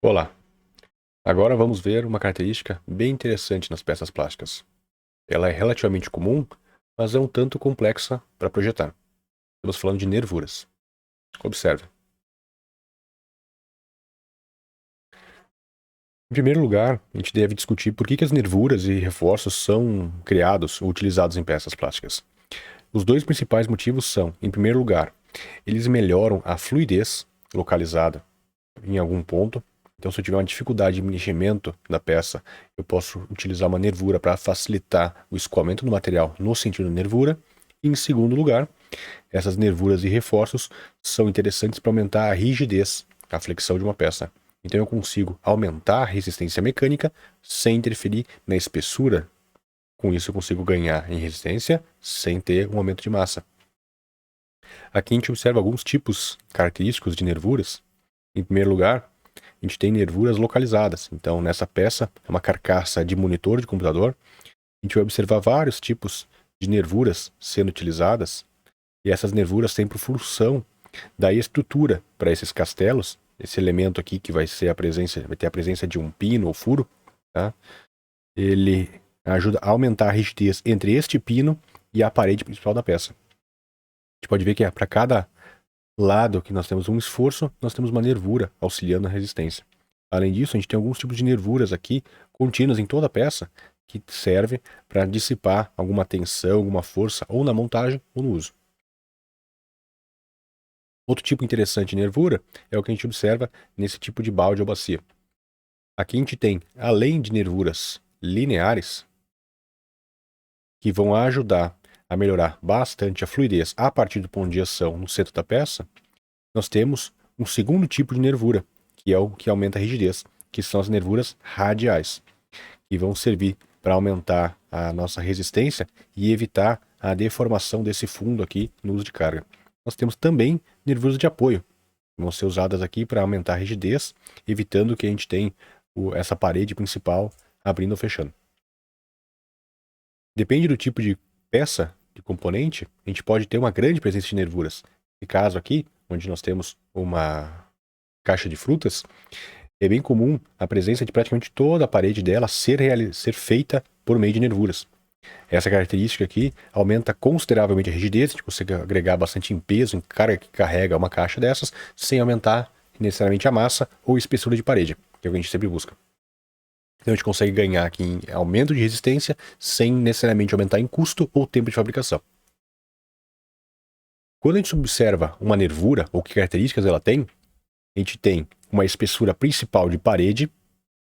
Olá, agora vamos ver uma característica bem interessante nas peças plásticas. Ela é relativamente comum, mas é um tanto complexa para projetar. Estamos falando de nervuras. Observe. Em primeiro lugar, a gente deve discutir por que as nervuras e reforços são criados ou utilizados em peças plásticas. Os dois principais motivos são, em primeiro lugar, eles melhoram a fluidez localizada em algum ponto. Então, se eu tiver uma dificuldade de meximento da peça, eu posso utilizar uma nervura para facilitar o escoamento do material no sentido da nervura. E, em segundo lugar, essas nervuras e reforços são interessantes para aumentar a rigidez, a flexão de uma peça. Então, eu consigo aumentar a resistência mecânica sem interferir na espessura. Com isso, eu consigo ganhar em resistência sem ter um aumento de massa. Aqui a gente observa alguns tipos característicos de nervuras. Em primeiro lugar, a gente tem nervuras localizadas. Então, nessa peça, é uma carcaça de monitor de computador. A gente vai observar vários tipos de nervuras sendo utilizadas. E essas nervuras têm por função dar estrutura para esses castelos. Esse elemento aqui que vai ter a presença de um pino ou furo, tá? Ele ajuda a aumentar a rigidez entre este pino e a parede principal da peça. A gente pode ver que para cada lado que nós temos um esforço, nós temos uma nervura auxiliando na resistência. Além disso, a gente tem alguns tipos de nervuras aqui contínuas em toda a peça que serve para dissipar alguma tensão, alguma força, ou na montagem ou no uso. Outro tipo interessante de nervura é o que a gente observa nesse tipo de balde ou bacia. Aqui a gente tem, além de nervuras lineares, que vão ajudar a melhorar bastante a fluidez a partir do ponto de ação no centro da peça, nós temos um segundo tipo de nervura, que é o que aumenta a rigidez, que são as nervuras radiais, que vão servir para aumentar a nossa resistência e evitar a deformação desse fundo aqui no uso de carga. Nós temos também nervuras de apoio, que vão ser usadas aqui para aumentar a rigidez, evitando que a gente tenha essa parede principal abrindo ou fechando. Depende do tipo de peça, de componente, a gente pode ter uma grande presença de nervuras. Nesse caso aqui, onde nós temos uma caixa de frutas, é bem comum a presença de praticamente toda a parede dela ser feita por meio de nervuras. Essa característica aqui aumenta consideravelmente a rigidez, a gente consegue agregar bastante em peso, em carga que carrega uma caixa dessas, sem aumentar necessariamente a massa ou espessura de parede, que é o que a gente sempre busca. Então a gente consegue ganhar aqui em aumento de resistência sem necessariamente aumentar em custo ou tempo de fabricação. Quando a gente observa uma nervura, ou que características ela tem, a gente tem uma espessura principal de parede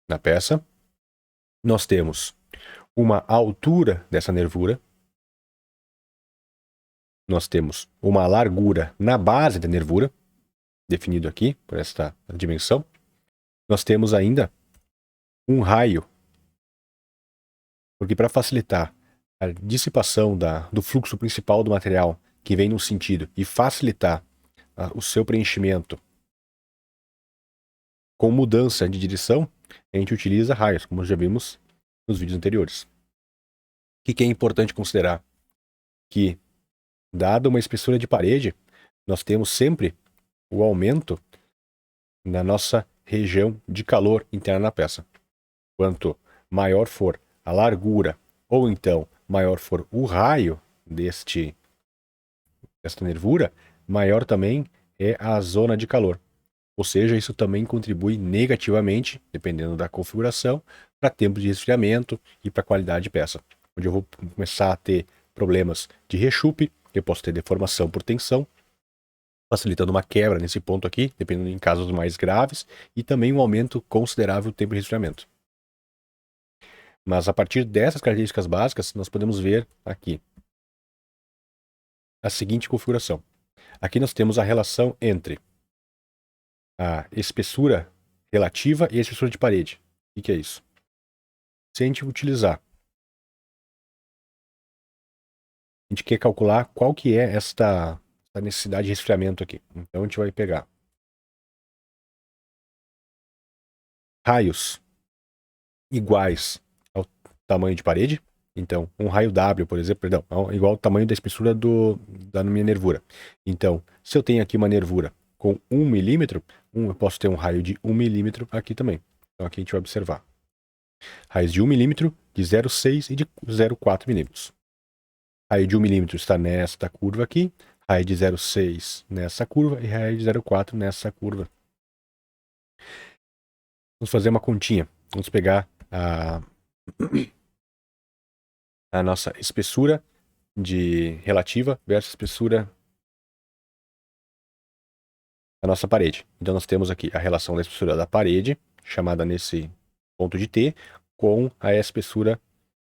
na peça. Nós temos uma altura dessa nervura. Nós temos uma largura na base da nervura, definido aqui por esta dimensão. Nós temos ainda um raio, porque para facilitar a dissipação do fluxo principal do material que vem num sentido e facilitar o seu preenchimento com mudança de direção, a gente utiliza raios, como já vimos nos vídeos anteriores. O que é importante considerar? Que, dada uma espessura de parede, nós temos sempre o aumento na nossa região de calor interna na peça. Quanto maior for a largura, ou então maior for o raio desta nervura, maior também é a zona de calor. Ou seja, isso também contribui negativamente, dependendo da configuração, para tempo de resfriamento e para qualidade de peça. Onde eu vou começar a ter problemas de rechupe, eu posso ter deformação por tensão, facilitando uma quebra nesse ponto aqui, dependendo em casos mais graves, e também um aumento considerável do tempo de resfriamento. Mas a partir dessas características básicas, nós podemos ver aqui a seguinte configuração. Aqui nós temos a relação entre a espessura relativa e a espessura de parede. O que é isso? Se a gente utilizar, a gente quer calcular qual que é esta necessidade de resfriamento aqui. Então a gente vai pegar raios iguais ao tamanho de parede. Então, um raio W, por exemplo, perdão, igual ao tamanho da espessura da minha nervura. Então, se eu tenho aqui uma nervura com 1 milímetro, eu posso ter um raio de 1 milímetro aqui também. Então aqui a gente vai observar raios de 1 milímetro, de 0,6 e de 0,4 milímetros. Raio de 1 milímetro está nesta curva aqui, raio de 0,6 nessa curva e raio de 0,4 nessa curva. Vamos fazer uma continha. Vamos pegar a nossa espessura relativa versus espessura da nossa parede. Então nós temos aqui a relação da espessura da parede, chamada nesse ponto de T, com a espessura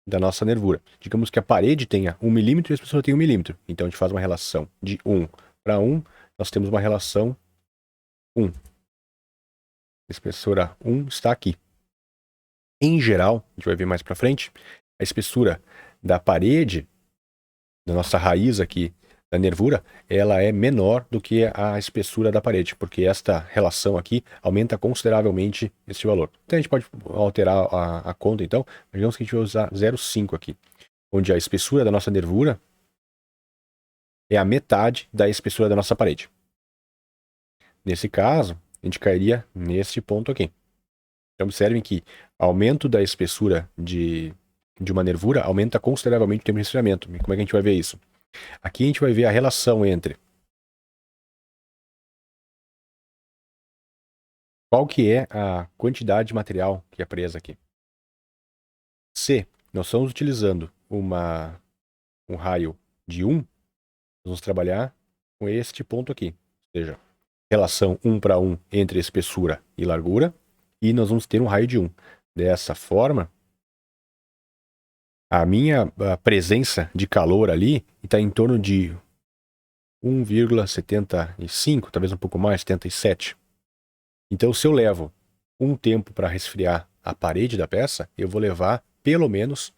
da nossa nervura. Digamos que a parede tenha 1 milímetro e a espessura tenha 1 milímetro. Então a gente faz uma relação de 1 para 1, nós temos uma relação 1. A espessura 1 está aqui. Em geral, a gente vai ver mais para frente, a espessura da parede, da nossa raiz aqui, da nervura, ela é menor do que a espessura da parede, porque esta relação aqui aumenta consideravelmente este valor. Então a gente pode alterar a conta, então, digamos que a gente vai usar 0,5 aqui, onde a espessura da nossa nervura é a metade da espessura da nossa parede. Nesse caso, a gente cairia neste ponto aqui. Então observem que aumento da espessura de uma nervura aumenta consideravelmente o tempo de resfriamento. Como é que a gente vai ver isso? Aqui a gente vai ver a relação entre qual que é a quantidade de material que é presa aqui. Se nós estamos utilizando um raio de 1, nós vamos trabalhar com este ponto aqui. Ou seja, relação 1 para 1 entre espessura e largura. E nós vamos ter um raio de 1. Dessa forma, a minha presença de calor ali está em torno de 1,75, talvez um pouco mais, 77. Então, se eu levo um tempo para resfriar a parede da peça, eu vou levar pelo menos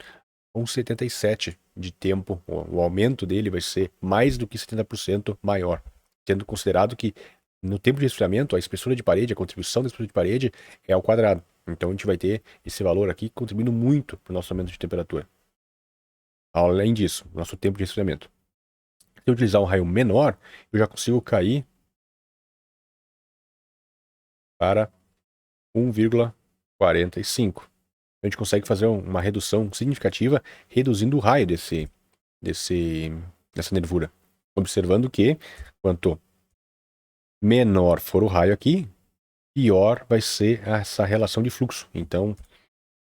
uns 77 de tempo. O aumento dele vai ser mais do que 70% maior, tendo considerado que no tempo de resfriamento, a espessura de parede, a contribuição da espessura de parede é ao quadrado. Então, a gente vai ter esse valor aqui contribuindo muito para o nosso aumento de temperatura. Além disso, nosso tempo de resfriamento. Se eu utilizar um raio menor, eu já consigo cair para 1,45. A gente consegue fazer uma redução significativa, reduzindo o raio dessa nervura. Observando que, quanto menor for o raio aqui, pior vai ser essa relação de fluxo. Então,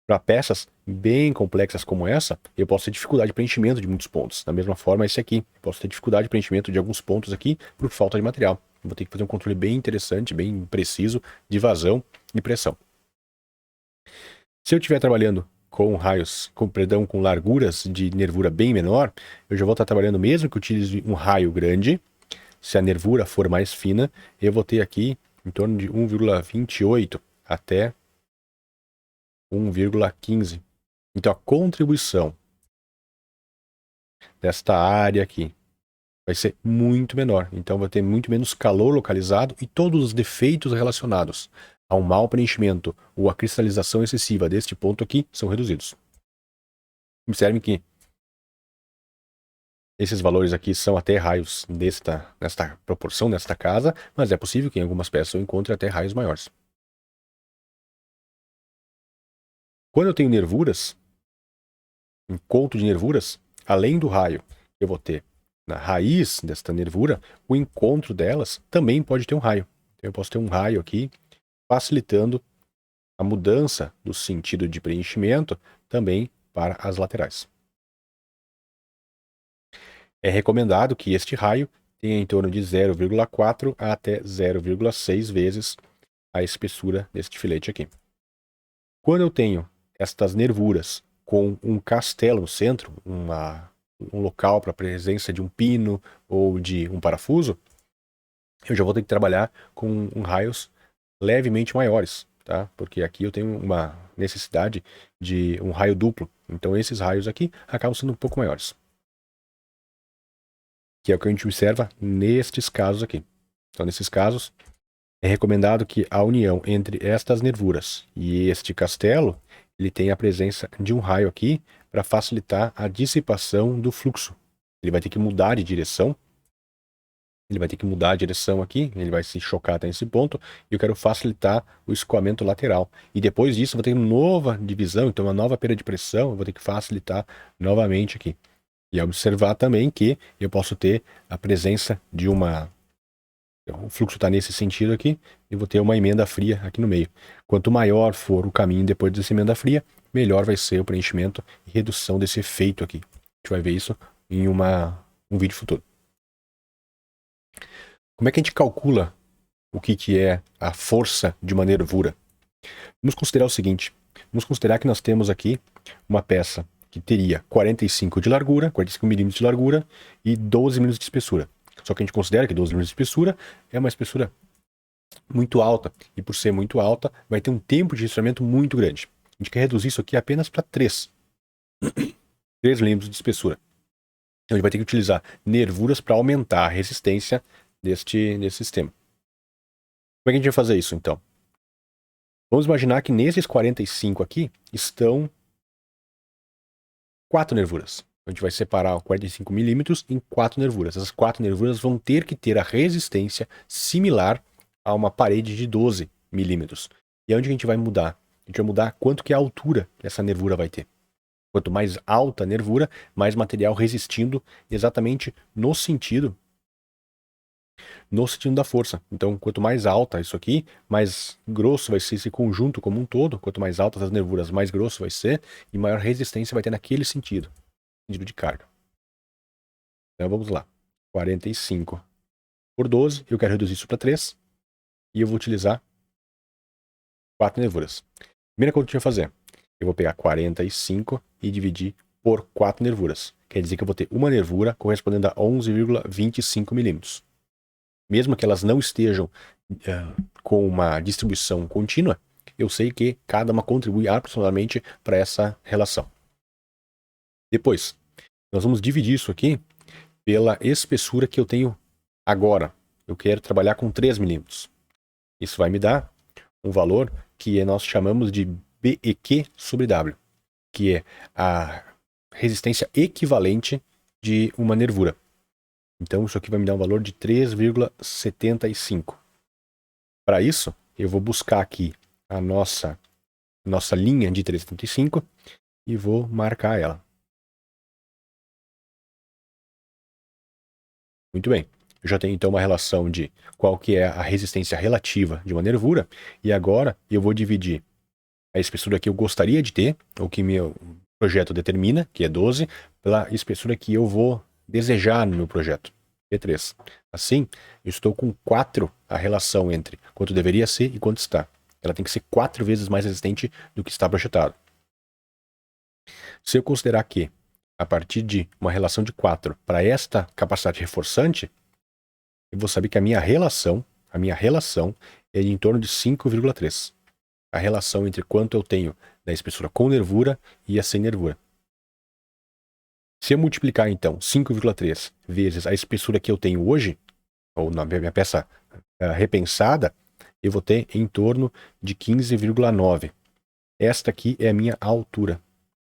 para peças bem complexas como essa, eu posso ter dificuldade de preenchimento de muitos pontos. Da mesma forma, esse aqui. Eu posso ter dificuldade de preenchimento de alguns pontos aqui por falta de material. Vou ter que fazer um controle bem interessante, bem preciso de vazão e pressão. Se eu estiver trabalhando com com larguras de nervura bem menor, eu já vou estar trabalhando, mesmo que utilize um raio grande, se a nervura for mais fina, eu vou ter aqui em torno de 1,28 até 1,15. Então a contribuição desta área aqui vai ser muito menor. Então vai ter muito menos calor localizado e todos os defeitos relacionados a um mau preenchimento ou a cristalização excessiva deste ponto aqui são reduzidos. Observem que esses valores aqui são até raios nesta proporção, nesta casa, mas é possível que em algumas peças eu encontre até raios maiores. Quando eu tenho nervuras, encontro de nervuras, além do raio, eu vou ter na raiz desta nervura, o encontro delas também pode ter um raio. Então, eu posso ter um raio aqui, facilitando a mudança do sentido de preenchimento também para as laterais. É recomendado que este raio tenha em torno de 0,4 até 0,6 vezes a espessura deste filete aqui. Quando eu tenho estas nervuras com um castelo no centro, um local para a presença de um pino ou de um parafuso, eu já vou ter que trabalhar com raios levemente maiores, tá? Porque aqui eu tenho uma necessidade de um raio duplo. Então esses raios aqui acabam sendo um pouco maiores. Que é o que a gente observa nestes casos aqui. Então nesses casos, é recomendado que a união entre estas nervuras e este castelo, ele tenha a presença de um raio aqui para facilitar a dissipação do fluxo. Ele vai ter que mudar de direção ele vai ter que mudar a direção aqui, ele vai se chocar até esse ponto, e eu quero facilitar o escoamento lateral. E depois disso, eu vou ter uma nova divisão, então uma nova perda de pressão, eu vou ter que facilitar novamente aqui. E observar também que eu posso ter a presença de uma... O fluxo está nesse sentido aqui, e vou ter uma emenda fria aqui no meio. Quanto maior for o caminho depois dessa emenda fria, melhor vai ser o preenchimento e redução desse efeito aqui. A gente vai ver isso em um vídeo futuro. Como é que a gente calcula o que é a força de uma nervura? Vamos considerar o seguinte. Vamos considerar que nós temos aqui uma peça que teria 45 de largura, 45 milímetros de largura e 12 milímetros de espessura. Só que a gente considera que 12 milímetros de espessura é uma espessura muito alta. E por ser muito alta, vai ter um tempo de resfriamento muito grande. A gente quer reduzir isso aqui apenas para 3 milímetros de espessura. Então a gente vai ter que utilizar nervuras para aumentar a resistência desse sistema. Como é que a gente vai fazer isso, então? Vamos imaginar que nesses 45 aqui estão 4 nervuras. A gente vai separar 45 milímetros em 4 nervuras. Essas 4 nervuras vão ter que ter a resistência similar a uma parede de 12 milímetros. E onde a gente vai mudar? A gente vai mudar quanto que a altura essa nervura vai ter. Quanto mais alta a nervura, mais material resistindo exatamente no sentido da força. Então, quanto mais alta isso aqui, mais grosso vai ser esse conjunto como um todo. Quanto mais altas as nervuras, mais grosso vai ser e maior resistência vai ter naquele sentido de carga. Então, vamos lá. 45 por 12, eu quero reduzir isso para 3 e eu vou utilizar 4 nervuras. Primeira coisa que eu vou fazer, eu vou pegar 45 e dividir por 4 nervuras. Quer dizer que eu vou ter uma nervura correspondendo a 11,25 milímetros. Mesmo que elas não estejam com uma distribuição contínua, eu sei que cada uma contribui aproximadamente para essa relação. Depois, nós vamos dividir isso aqui pela espessura que eu tenho agora. Eu quero trabalhar com 3 milímetros. Isso vai me dar um valor que nós chamamos de BEQ sobre W, que é a resistência equivalente de uma nervura. Então, isso aqui vai me dar um valor de 3,75. Para isso, eu vou buscar aqui a nossa linha de 3,75 e vou marcar ela. Muito bem. Eu já tenho então uma relação de qual que é a resistência relativa de uma nervura. E agora eu vou dividir a espessura que eu gostaria de ter, ou que meu projeto determina, que é 12, pela espessura que eu vou desejar no meu projeto. 3. Assim, eu estou com 4 a relação entre quanto deveria ser e quanto está. Ela tem que ser 4 vezes mais resistente do que está projetado. Se eu considerar que, a partir de uma relação de 4 para esta capacidade reforçante, eu vou saber que a minha relação é em torno de 5,3. A relação entre quanto eu tenho da espessura com nervura e a sem nervura. Se eu multiplicar, então, 5,3 vezes a espessura que eu tenho hoje, ou na minha peça repensada, eu vou ter em torno de 15,9. Esta aqui é a minha altura.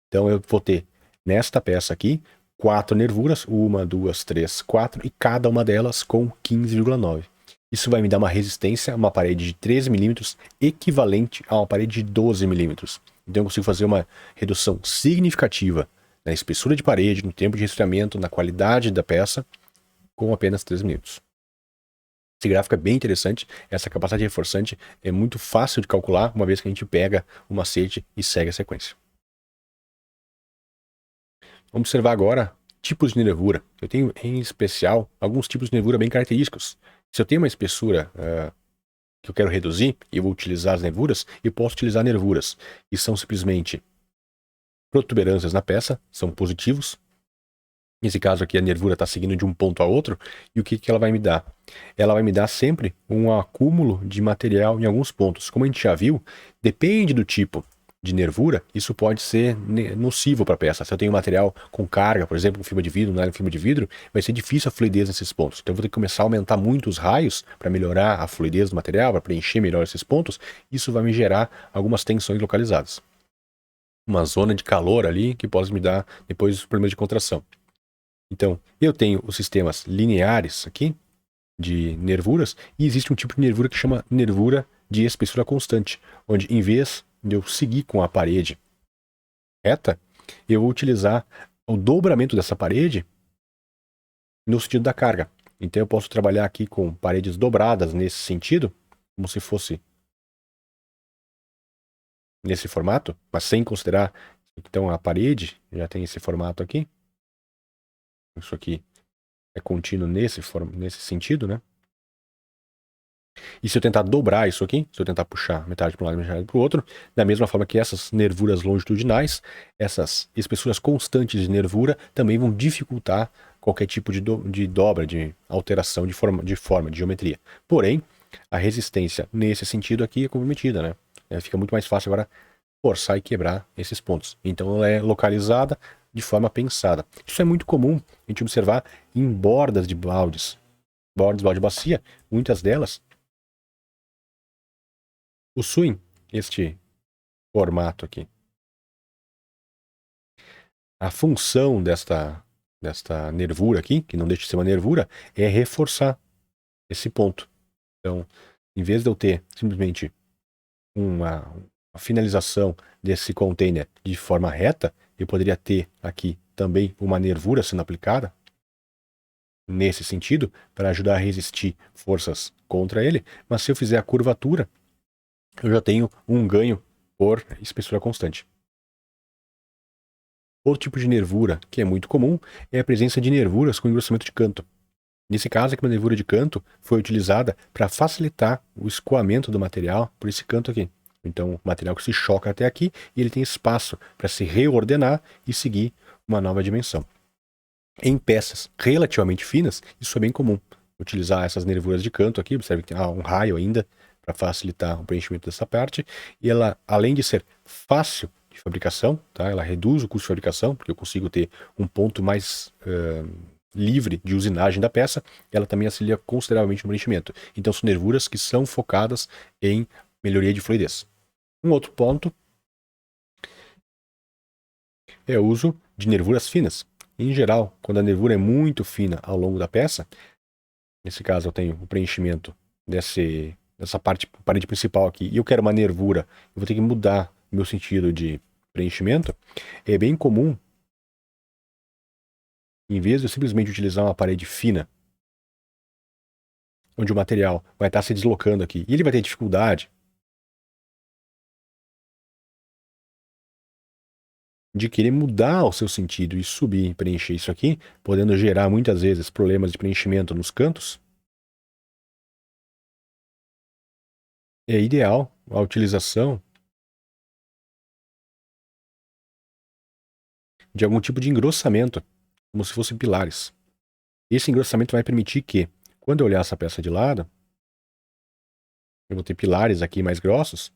Então, eu vou ter, nesta peça aqui, 4 nervuras, 1, 2, 3, 4, e cada uma delas com 15,9. Isso vai me dar uma resistência a uma parede de 13 milímetros equivalente a uma parede de 12 milímetros. Então, eu consigo fazer uma redução significativa na espessura de parede, no tempo de resfriamento, na qualidade da peça, com apenas 3 minutos. Esse gráfico é bem interessante, essa capacidade reforçante é muito fácil de calcular, uma vez que a gente pega o macete e segue a sequência. Vamos observar agora tipos de nervura. Eu tenho, em especial, alguns tipos de nervura bem característicos. Se eu tenho uma espessura que eu quero reduzir, e eu vou utilizar as nervuras, eu posso utilizar nervuras que são simplesmente protuberâncias na peça, são positivos. Nesse caso aqui, a nervura está seguindo de um ponto a outro. E o que ela vai me dar? Ela vai me dar sempre um acúmulo de material em alguns pontos. Como a gente já viu, depende do tipo de nervura, isso pode ser nocivo para a peça. Se eu tenho material com carga, por exemplo, fibra de vidro, nylon fibra de vidro, vai ser difícil a fluidez nesses pontos. Então eu vou ter que começar a aumentar muito os raios para melhorar a fluidez do material, para preencher melhor esses pontos. Isso vai me gerar algumas tensões localizadas. Uma zona de calor ali que pode me dar depois problemas de contração. Então, eu tenho os sistemas lineares aqui, de nervuras, e existe um tipo de nervura que chama nervura de espessura constante, onde em vez de eu seguir com a parede reta, eu vou utilizar o dobramento dessa parede no sentido da carga. Então eu posso trabalhar aqui com paredes dobradas nesse sentido, como se fosse nesse formato, mas sem considerar, então, a parede já tem esse formato aqui. Isso aqui é contínuo nesse sentido, né? E se eu tentar dobrar isso aqui, se eu tentar puxar metade para um lado e metade para o outro, da mesma forma que essas nervuras longitudinais, essas espessuras constantes de nervura também vão dificultar qualquer tipo de dobra, de alteração de forma, de geometria. Porém, a resistência nesse sentido aqui é comprometida, né? Fica muito mais fácil agora forçar e quebrar esses pontos. Então ela é localizada de forma pensada. Isso é muito comum a gente observar em bordas de baldes. Bordas de balde bacia, muitas delas possuem este formato aqui. A função desta nervura aqui, que não deixa de ser uma nervura, é reforçar esse ponto. Então, em vez de eu ter simplesmente uma finalização desse container de forma reta, eu poderia ter aqui também uma nervura sendo aplicada nesse sentido, para ajudar a resistir forças contra ele, mas se eu fizer a curvatura, eu já tenho um ganho por espessura constante. Outro tipo de nervura que é muito comum é a presença de nervuras com engrossamento de canto. Nesse caso, aqui uma nervura de canto foi utilizada para facilitar o escoamento do material por esse canto aqui. Então, o material que se choca até aqui e ele tem espaço para se reordenar e seguir uma nova dimensão. Em peças relativamente finas, isso é bem comum. Utilizar essas nervuras de canto aqui, observe que tem um raio ainda para facilitar o preenchimento dessa parte. E ela, além de ser fácil de fabricação, tá? Ela reduz o custo de fabricação, porque eu consigo ter um ponto mais livre de usinagem da peça. Ela também auxilia consideravelmente no preenchimento. Então são nervuras que são focadas em melhoria de fluidez. Um outro ponto é o uso de nervuras finas. Em geral, quando a nervura é muito fina ao longo da peça, nesse caso eu tenho o preenchimento dessa parede principal aqui, e eu quero uma nervura, eu vou ter que mudar o meu sentido de preenchimento, é bem comum, em vez de eu simplesmente utilizar uma parede fina, onde o material vai estar se deslocando aqui, e ele vai ter dificuldade de querer mudar o seu sentido e subir e preencher isso aqui, podendo gerar muitas vezes problemas de preenchimento nos cantos, é ideal a utilização de algum tipo de engrossamento, como se fossem pilares. Esse engrossamento vai permitir que, quando eu olhar essa peça de lado, eu vou ter pilares aqui mais grossos,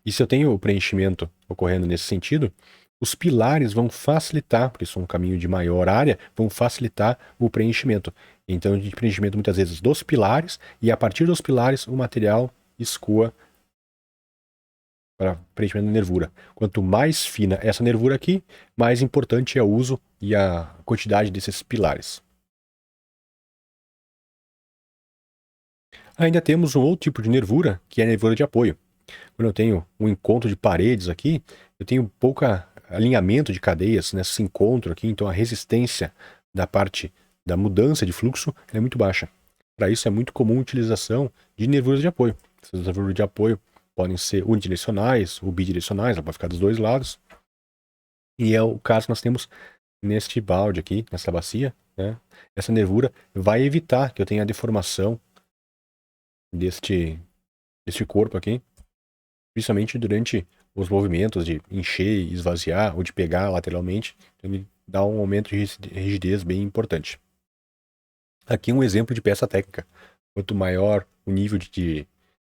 e se eu tenho o preenchimento ocorrendo nesse sentido, os pilares vão facilitar, porque são um caminho de maior área, vão facilitar o preenchimento. Então, de preenchimento muitas vezes dos pilares, e a partir dos pilares o material escoa para preenchimento da nervura. Quanto mais fina essa nervura aqui, mais importante é o uso e a quantidade desses pilares. Ainda temos um outro tipo de nervura, que é a nervura de apoio. Quando eu tenho um encontro de paredes aqui, eu tenho pouco alinhamento de cadeias nesse encontro aqui, então a resistência da parte da mudança de fluxo é muito baixa. Para isso é muito comum a utilização de nervuras de apoio. Essas nervuras de apoio podem ser unidirecionais ou bidirecionais, ela pode ficar dos dois lados. E é o caso que nós temos neste balde aqui, nessa bacia, né? Essa nervura vai evitar que eu tenha a deformação deste corpo aqui, principalmente durante os movimentos de encher, esvaziar ou de pegar lateralmente. Ele dá um aumento de rigidez bem importante. Aqui um exemplo de peça técnica. Quanto maior o nível de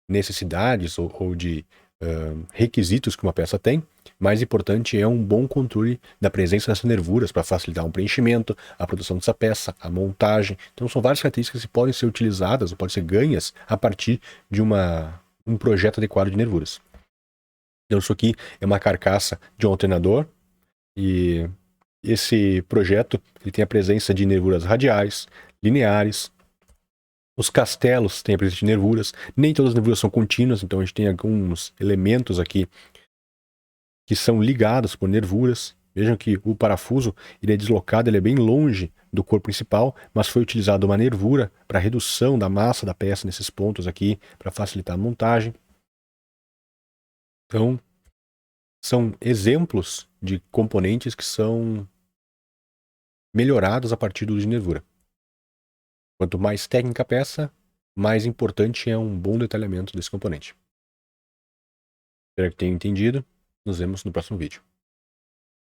necessidades ou de requisitos que uma peça tem, mais importante é um bom controle da presença dessas nervuras para facilitar um preenchimento, a produção dessa peça, a montagem. Então são várias características que podem ser utilizadas ou podem ser ganhas a partir de um projeto adequado de nervuras. Então isso aqui é uma carcaça de um alternador e esse projeto ele tem a presença de nervuras radiais, lineares, Os castelos têm a presença de nervuras. Nem todas as nervuras são contínuas, então a gente tem alguns elementos aqui que são ligados por nervuras. Vejam que o parafuso ele é deslocado, ele é bem longe do corpo principal, mas foi utilizado uma nervura para redução da massa da peça nesses pontos aqui, para facilitar a montagem. Então, são exemplos de componentes que são melhorados a partir do uso de nervura. Quanto mais técnica a peça, mais importante é um bom detalhamento desse componente. Espero que tenham entendido. Nos vemos no próximo vídeo.